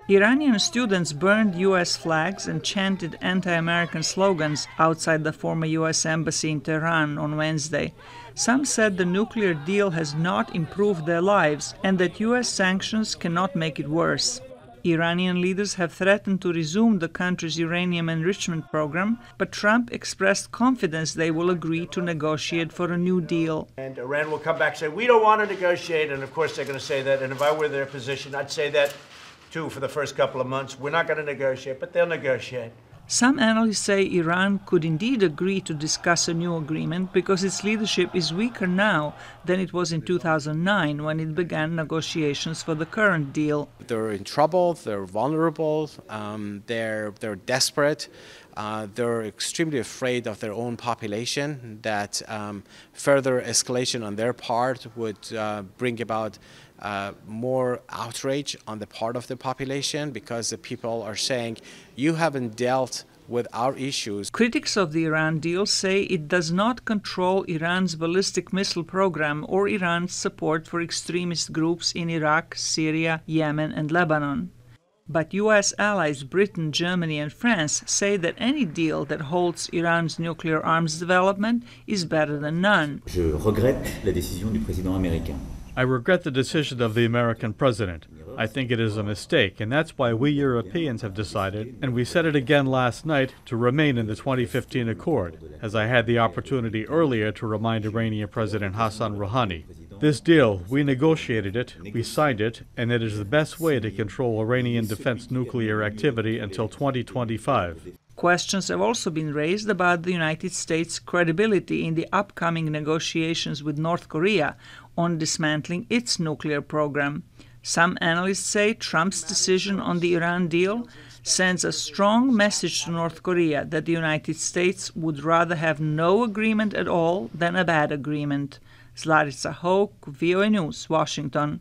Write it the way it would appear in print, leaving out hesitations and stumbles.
Iranian students burned U.S. flags and chanted anti-American slogans outside the former U.S. embassy in Tehran on Wednesday. Some said the nuclear deal has not improved their lives and that U.S. sanctions cannot make it worse. Iranian leaders have threatened to resume the country's uranium enrichment program, but Trump expressed confidence they will agree to negotiate for a new deal. And Iran will come back and say, we don't want to negotiate, and of course they're going to say that, and if I were their position, I'd say that too for the first couple of months. We're not going to negotiate, but they'll negotiate. Some analysts say Iran could indeed agree to discuss a new agreement because its leadership is weaker now than it was in 2009 when it began negotiations for the current deal. They're in trouble, they're vulnerable, they're desperate, they're extremely afraid of their own population, that further escalation on their part would bring about more outrage on the part of the population, because the people are saying, you haven't dealt with our issues. Critics of the Iran deal say it does not control Iran's ballistic missile program or Iran's support for extremist groups in Iraq, Syria, Yemen, and Lebanon. But U.S. allies Britain, Germany, and France say that any deal that halts Iran's nuclear arms development is better than none. Je regrette la décision du président américain. I regret the decision of the American president. I think it is a mistake, and that's why we Europeans have decided, and we said it again last night, to remain in the 2015 accord, as I had the opportunity earlier to remind Iranian President Hassan Rouhani. This deal, we negotiated it, we signed it, and it is the best way to control Iranian defense nuclear activity until 2025. Questions have also been raised about the United States' credibility in the upcoming negotiations with North Korea on dismantling its nuclear program. Some analysts say Trump's decision on the Iran deal sends a strong message to North Korea that the United States would rather have no agreement at all than a bad agreement. Zlatica, Hoke, VOA News, Washington.